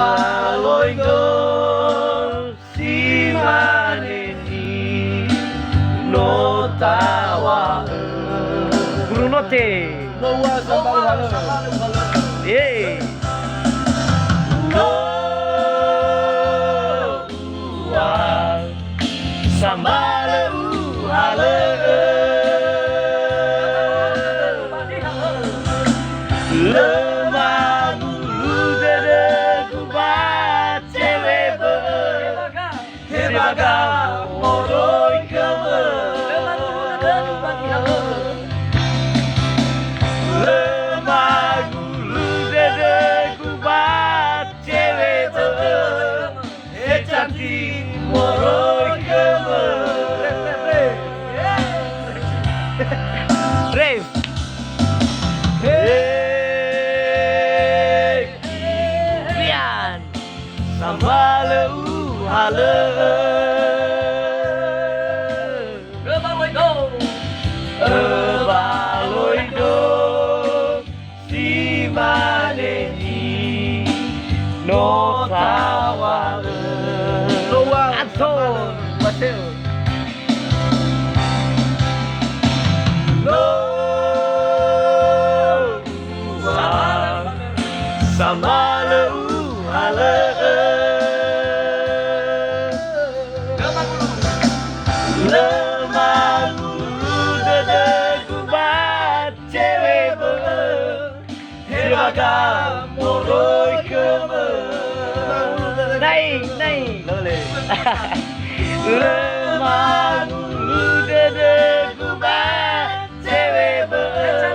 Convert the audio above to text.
Baloigo si maneni no tawa Bruno te Bawa sambal hala. Yeay Sambal hala Lemah bulu dedeku bace webe Sebaga moroi kebe Lemah bulu dedeku bace webe Cantik moroi kebe Rave Sambal hala Baloigo si maneni no tawa Anton Mateo Sambal hala Lemah bulu dedeku bace webe Sebaga moroi kebe Naik Lemah